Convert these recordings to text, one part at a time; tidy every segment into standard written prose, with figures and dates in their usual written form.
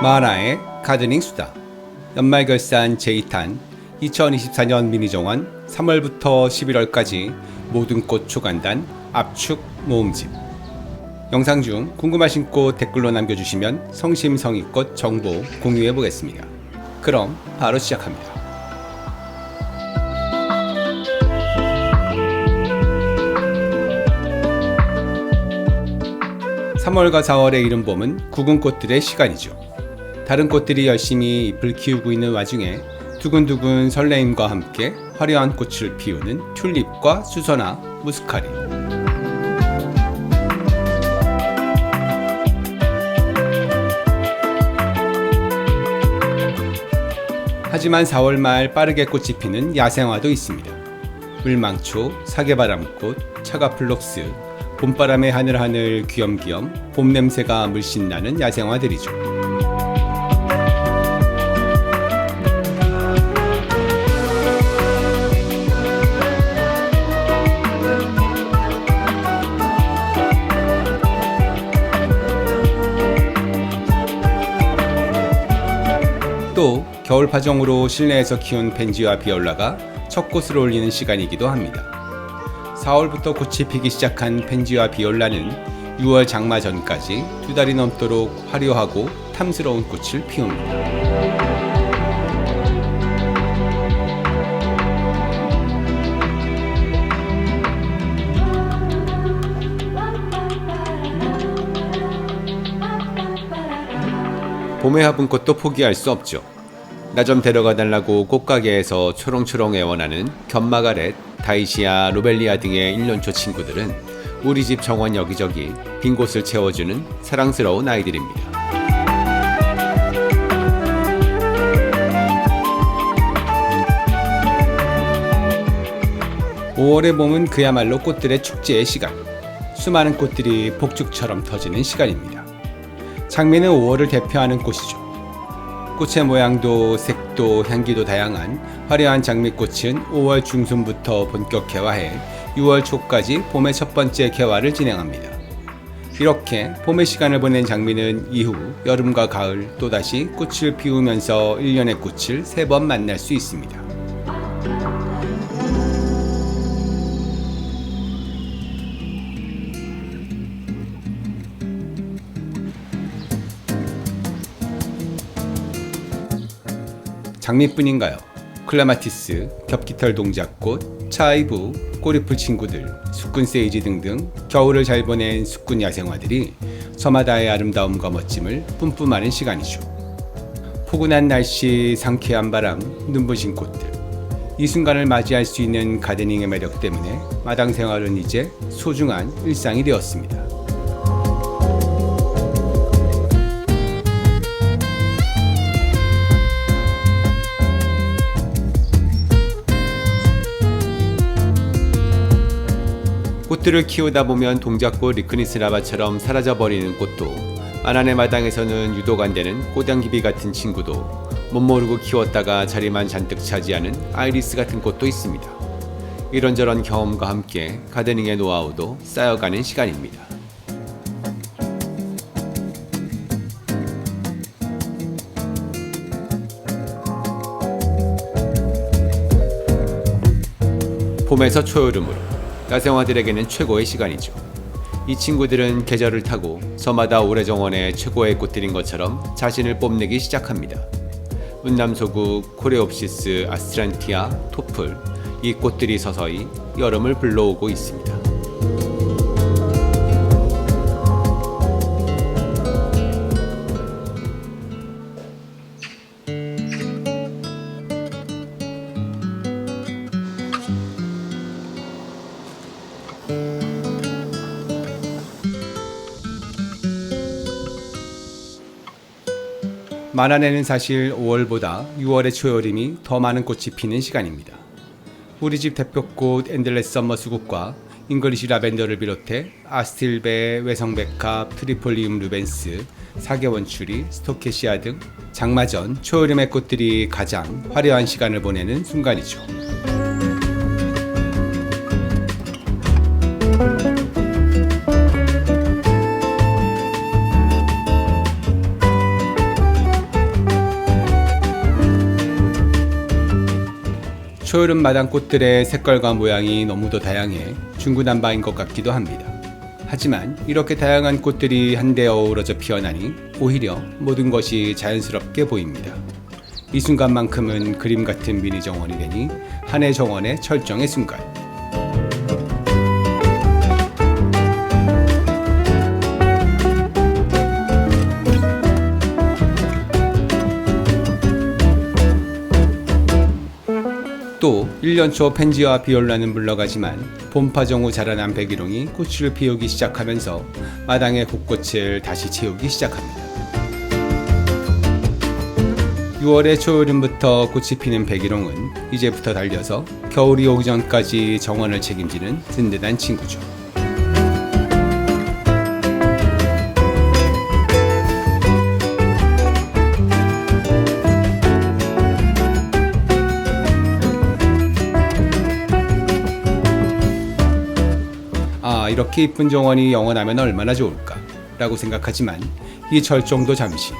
마하나의 가드닝 수다 연말결산 제2탄 2024년 미니정원 3월부터 11월까지 모든 꽃 초간단 압축 모음집. 영상 중 궁금하신 꽃 댓글로 남겨주시면 성심성의껏 정보 공유해 보겠습니다. 그럼 바로 시작합니다. 3월과 4월의 이른 봄은 굵은 꽃들의 시간이죠. 다른 꽃들이 열심히 잎을 키우고 있는 와중에 두근두근 설레임과 함께 화려한 꽃을 피우는 튤립과 수선화, 무스카리. 하지만 4월 말 빠르게 꽃이 피는 야생화도 있습니다. 물망초, 사계바람꽃, 차가플록스, 봄바람에 하늘하늘 귀염귀염 봄 냄새가 물씬 나는 야생화들이죠. 또 겨울 파종으로 실내에서 키운 펜지와 비올라가 첫 꽃을 올리는 시간이기도 합니다. 4월부터 꽃이 피기 시작한 펜지와 비올라는 6월 장마 전까지 2달이 넘도록 화려하고 탐스러운 꽃을 피웁니다. 봄의 화분꽃도 포기할 수 없죠. 나 좀 데려가 달라고 꽃가게에서 초롱초롱 애원하는 견마가렛, 다이시아, 로벨리아 등의 1년초 친구들은 우리 집 정원 여기저기 빈 곳을 채워주는 사랑스러운 아이들입니다. (5월의) 봄은 그야말로 꽃들의 축제의 시간. 수많은 꽃들이 폭죽처럼 터지는 시간입니다. 장미는 5월을 대표하는 꽃이죠. 꽃의 모양도 색도 향기도 다양한 화려한 장미꽃은 5월 중순부터 본격 개화해 6월 초까지 봄의 첫 번째 개화를 진행합니다. 이렇게 봄의 시간을 보낸 장미는 이후 여름과 가을 또다시 꽃을 피우면서 1년의 꽃을 3번 만날 수 있습니다. 장미뿐인가요? 클레마티스, 겹깃털 동작꽃, 차이브, 꼬리풀 친구들, 수꾼 세이지 등등 겨울을 잘 보낸 수꾼 야생화들이 저마다의 아름다움과 멋짐을 뿜뿜하는 시간이죠. 포근한 날씨, 상쾌한 바람, 눈부신 꽃들. 이 순간을 맞이할 수 있는 가드닝의 매력 때문에 마당 생활은 이제 소중한 일상이 되었습니다. 꽃들을 키우다 보면 동작꽃 리크니스라바처럼 사라져버리는 꽃도, 아난의 마당에서는 유독 안 되는 꽃향기비 같은 친구도, 못 모르고 키웠다가 자리만 잔뜩 차지하는 아이리스 같은 꽃도 있습니다. 이런저런 경험과 함께 가드닝의 노하우도 쌓여가는 시간입니다. 봄에서 초여름으로 야생화들에게는 최고의 시간이죠. 이 친구들은 계절을 타고 저마다 올해 정원의 최고의 꽃들인 것처럼 자신을 뽐내기 시작합니다. 운남소국, 코레옵시스, 아스트란티아, 토플, 이 꽃들이 서서히 여름을 불러오고 있습니다. 마나네는 사실 5월보다 6월의 초여름이 더 많은 꽃이 피는 시간입니다. 우리 집 대표꽃 엔들레스 썸머 수국과 잉글리시 라벤더를 비롯해 아스틸베, 외성백합, 트리폴리움 루벤스, 사계원추리, 스토케시아 등 장마 전 초여름의 꽃들이 가장 화려한 시간을 보내는 순간이죠. 초여름 마당 꽃들의 색깔과 모양이 너무도 다양해 중구난방인 것 같기도 합니다. 하지만 이렇게 다양한 꽃들이 한데 어우러져 피어나니 오히려 모든 것이 자연스럽게 보입니다. 이 순간만큼은 그림 같은 미니 정원이 되니 한 해 정원의 철정의 순간. 또 1년 초 펜지와 비올라는 물러가지만 봄파종 후 자라난 백일홍이 꽃을 피우기 시작하면서 마당의 곳곳을 다시 채우기 시작합니다. 6월의 초여름부터 꽃이 피는 백일홍은 이제부터 달려서 겨울이 오기 전까지 정원을 책임지는 든든한 친구죠. 이렇게 이쁜 정원이 영원하면 얼마나 좋을까 라고 생각하지만 이 절정도 잠시.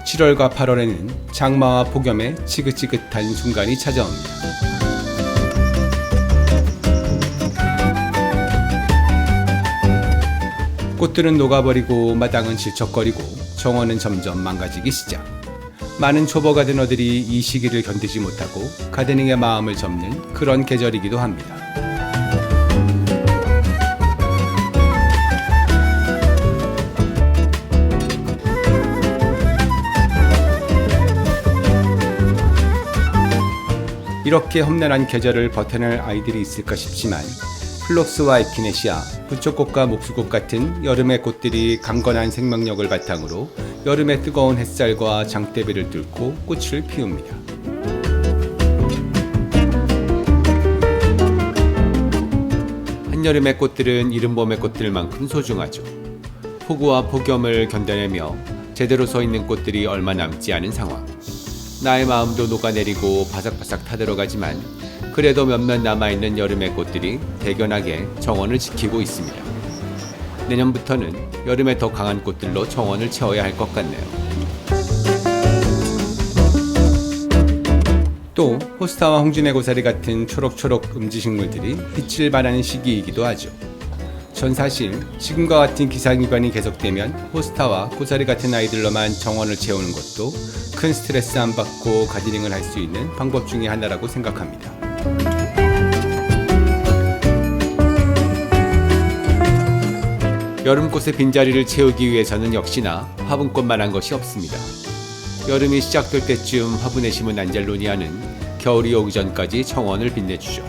7월과 8월에는 장마와 폭염의 지긋지긋한 순간이 찾아옵니다. 꽃들은 녹아버리고 마당은 질척거리고 정원은 점점 망가지기 시작. 많은 초보 가드너들이 이 시기를 견디지 못하고 가드닝의 마음을 접는 그런 계절이기도 합니다. 이렇게 험난한 계절을 버텨낼 아이들이 있을까 싶지만 플록스와 에키네시아, 부초꽃과 목수꽃 같은 여름의 꽃들이 강건한 생명력을 바탕으로 여름의 뜨거운 햇살과 장대비를 뚫고 꽃을 피웁니다. 한여름의 꽃들은 이른 봄의 꽃들만큼 소중하죠. 폭우와 폭염을 견뎌내며 제대로 서 있는 꽃들이 얼마 남지 않은 상황. 나의 마음도 녹아내리고 바삭바삭 타들어가지만 그래도 몇몇 남아있는 여름의 꽃들이 대견하게 정원을 지키고 있습니다. 내년부터는 여름에 더 강한 꽃들로 정원을 채워야 할 것 같네요. 또 호스타와 홍준의 고사리 같은 초록초록 음지식물들이 빛을 발하는 시기이기도 하죠. 전 사실 지금과 같은 기상이변이 계속되면 호스타와 고사리 같은 아이들로만 정원을 채우는 것도 큰 스트레스 안 받고 가드닝을 할 수 있는 방법 중에 하나라고 생각합니다. 여름꽃의 빈자리를 채우기 위해서는 역시나 화분꽃만한 것이 없습니다. 여름이 시작될 때쯤 화분에 심은 안젤로니아는 겨울이 오기 전까지 정원을 빛내주죠.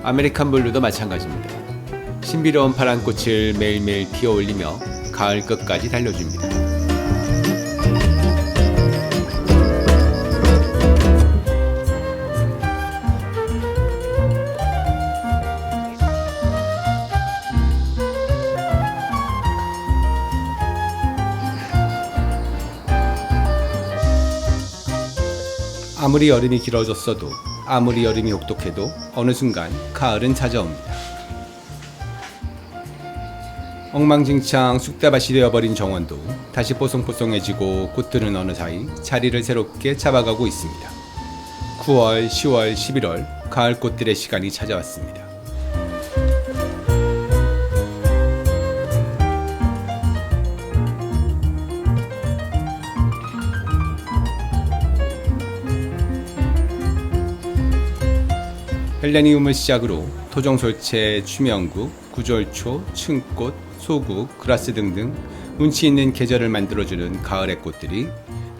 아메리칸 블루도 마찬가지입니다. 신비로운 파란 꽃을 매일매일 피어올리며 가을 끝까지 달려줍니다. 아무리 여름이 길어졌어도 아무리 여름이 혹독해도 어느 순간 가을은 찾아옵니다. 엉망진창 쑥대밭이 되어버린 정원도 다시 뽀송뽀송해지고 꽃들은 어느 사이 자리를 새롭게 잡아가고 있습니다. 9월, 10월, 11월 가을 꽃들의 시간이 찾아왔습니다. 헬레니움을 시작으로 토종솔채, 추명국, 구절초, 층꽃, 소국, 그라스 등등 운치 있는 계절을 만들어주는 가을의 꽃들이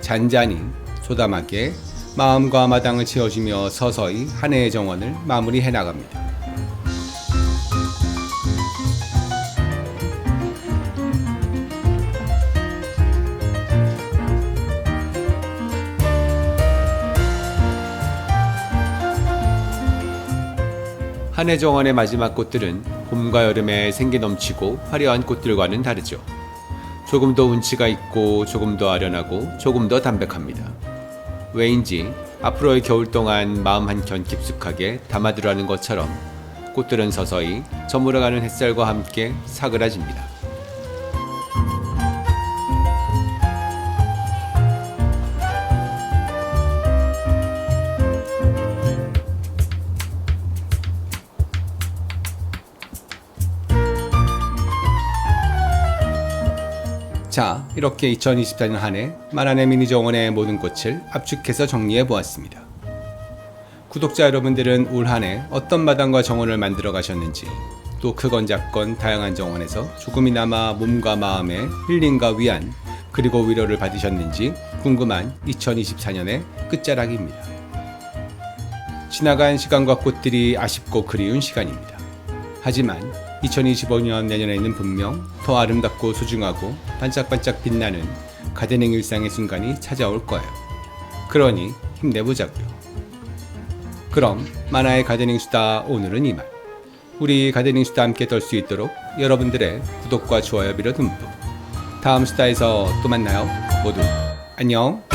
잔잔히 소담하게 마음과 마당을 채워주며 서서히 한 해의 정원을 마무리해 나갑니다. 한 해 정원의 마지막 꽃들은 봄과 여름에 생기 넘치고 화려한 꽃들과는 다르죠. 조금 더 운치가 있고 조금 더 아련하고 조금 더 담백합니다. 왜인지 앞으로의 겨울 동안 마음 한켠 깊숙하게 담아두라는 것처럼 꽃들은 서서히 저물어가는 햇살과 함께 사그라집니다. 자, 이렇게 2024년 한 해 만화네 미니 정원의 모든 꽃을 압축해서 정리해 보았습니다. 구독자 여러분들은 올 한 해 어떤 마당과 정원을 만들어 가셨는지, 또 크건 작건 다양한 정원에서 조금이나마 몸과 마음의 힐링과 위안, 그리고 위로를 받으셨는지 궁금한 2024년의 끝자락입니다. 지나간 시간과 꽃들이 아쉽고 그리운 시간입니다. 하지만 2025년 내년에는 분명 더 아름답고 소중하고 반짝반짝 빛나는 가드닝 일상의 순간이 찾아올 거예요. 그러니 힘내보자고요. 그럼 만화의 가드닝 수다 오늘은 이만. 우리 가드닝 수다 함께 떨 수 있도록 여러분들의 구독과 좋아요 빌어 듬뿍. 다음 수다에서 또 만나요. 모두 안녕.